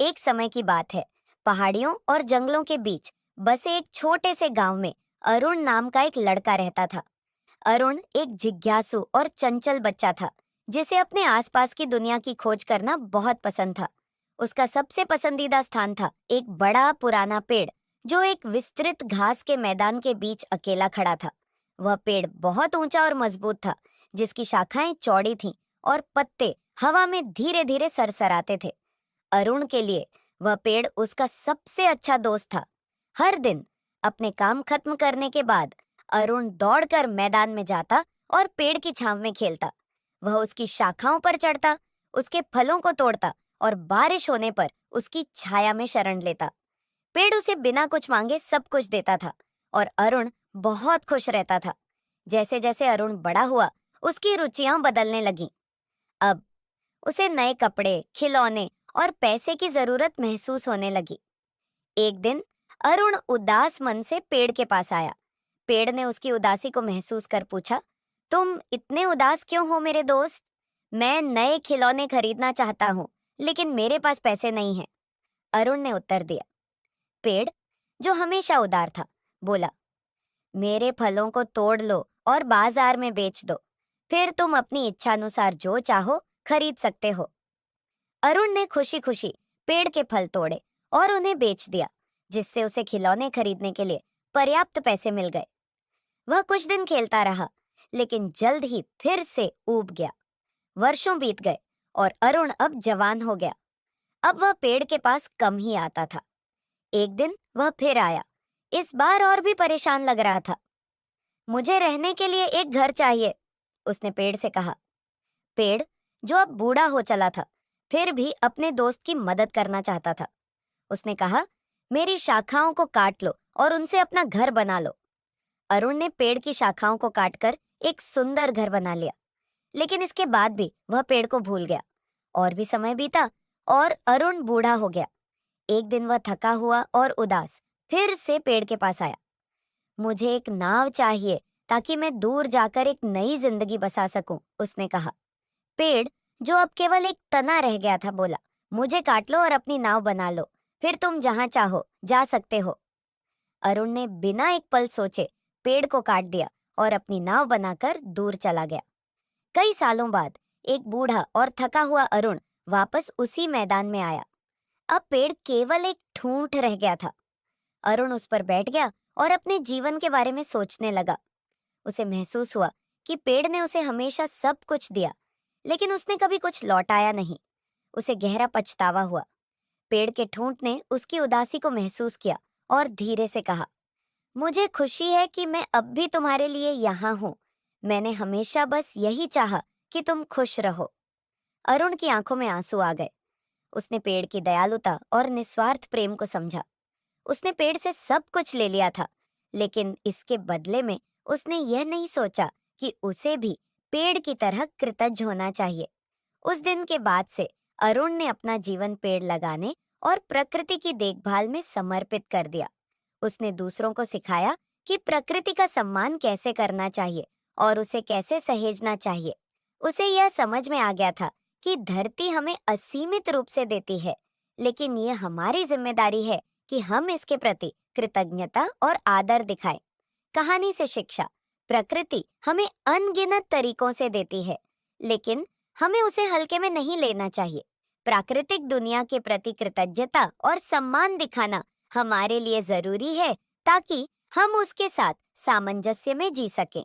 एक समय की बात है। पहाड़ियों और जंगलों के बीच बसे एक छोटे से गांव में अरुण नाम का एक लड़का रहता था। अरुण एक जिज्ञासु और चंचल बच्चा था, जिसे अपने आसपास की दुनिया की खोज करना बहुत पसंद था। उसका सबसे पसंदीदा स्थान था एक बड़ा पुराना पेड़, जो एक विस्तृत घास के मैदान के बीच अकेला खड़ा था। वह पेड़ बहुत ऊंचा और मजबूत था, जिसकी शाखाएं चौड़ी थीं और पत्ते हवा में धीरे धीरे सरसराते थे। अरुण के लिए वह पेड़ उसका सबसे अच्छा दोस्त था। हर दिन अपने काम खत्म करने के बाद अरुण दौड़कर मैदान में जाता और पेड़ की छांव में खेलता। वह उसकी शाखाओं पर चढ़ता, उसके फलों को तोड़ता और बारिश होने पर उसकी छाया में शरण लेता। पेड़ उसे बिना कुछ मांगे सब कुछ देता था और अरुण बहुत खुश रहता था। जैसे जैसे अरुण बड़ा हुआ, उसकी रुचियां बदलने लगीं। अब उसे नए कपड़े, खिलौने और पैसे की जरूरत महसूस होने लगी। एक दिन अरुण उदास मन से पेड़ के पास आया। पेड़ ने उसकी उदासी को महसूस कर पूछा, तुम इतने उदास क्यों हो मेरे दोस्त? मैं नए खिलौने खरीदना चाहता हूँ, लेकिन मेरे पास पैसे नहीं हैं। अरुण ने उत्तर दिया। पेड़, जो हमेशा उदार था, बोला, मेरे फलों को तोड़ लो और बाजार में बेच दो। फिर तुम अपनी इच्छानुसार जो चाहो खरीद सकते हो। अरुण ने खुशी खुशी पेड़ के फल तोड़े और उन्हें बेच दिया, जिससे उसे खिलौने खरीदने के लिए पर्याप्त पैसे मिल गए। वह कुछ दिन खेलता रहा, लेकिन जल्द ही फिर से ऊब गया। वर्षों बीत गए और अरुण अब जवान हो गया। अब वह पेड़ के पास कम ही आता था। एक दिन वह फिर आया, इस बार और भी परेशान लग रहा था। मुझे रहने के लिए एक घर चाहिए, उसने पेड़ से कहा। पेड़, जो अब बूढ़ा हो चला था, फिर भी अपने दोस्त की मदद करना चाहता था। उसने कहा, मेरी शाखाओं को काट लो और उनसे अपना घर बना लो। अरुण ने पेड़ की शाखाओं को काटकर एक सुंदर घर बना लिया, लेकिन इसके बाद भी वह पेड़ को भूल गया। और भी समय बीता और अरुण बूढ़ा हो गया। एक दिन वह थका हुआ और उदास फिर से पेड़ के पास आया। मुझे एक नाव चाहिए ताकि मैं दूर जाकर एक नई जिंदगी बसा सकूं, उसने कहा। पेड़, जो अब केवल एक तना रह गया था, बोला, मुझे काट लो और अपनी नाव बना लो, फिर तुम जहां चाहो जा सकते हो। अरुण ने बिना एक पल सोचे पेड़ को काट दिया और अपनी नाव बनाकर दूर चला गया। कई सालों बाद एक बूढ़ा और थका हुआ अरुण वापस उसी मैदान में आया। अब पेड़ केवल एक ठूंठ रह गया था। अरुण उस पर बैठ गया और अपने जीवन के बारे में सोचने लगा। उसे महसूस हुआ कि पेड़ ने उसे हमेशा सब कुछ दिया, लेकिन उसने कभी कुछ लौटाया नहीं। उसे गहरा पछतावा हुआ। पेड़ के ठूंठ ने उसकी उदासी को महसूस किया और धीरे से कहा, मुझे खुशी है कि मैं अब भी तुम्हारे लिए यहाँ हूँ। मैंने हमेशा बस यही चाहा कि तुम खुश रहो। अरुण की आंखों में आंसू आ गए। उसने पेड़ की दयालुता और निस्वार्थ प्रेम को समझा। उसने पेड़ से सब कुछ ले लिया था, लेकिन इसके बदले में उसने यह नहीं सोचा कि उसे भी पेड़ की तरह कृतज्ञ होना चाहिए। उस दिन के बाद से अरुण ने अपना जीवन पेड़ लगाने और प्रकृति की देखभाल में समर्पित कर दिया। उसने दूसरों को सिखाया कि प्रकृति का सम्मान कैसे करना चाहिए और उसे कैसे सहेजना चाहिए। उसे यह समझ में आ गया था कि धरती हमें असीमित रूप से देती है, लेकिन ये हमारी जिम्मेदारी है कि हम इसके प्रति कृतज्ञता और आदर दिखाएं। कहानी से शिक्षा, प्रकृति हमें अनगिनत तरीकों से देती है, लेकिन हमें उसे हल्के में नहीं लेना चाहिए। प्राकृतिक दुनिया के प्रति कृतज्ञता और सम्मान दिखाना हमारे लिए जरूरी है, ताकि हम उसके साथ सामंजस्य में जी सकें।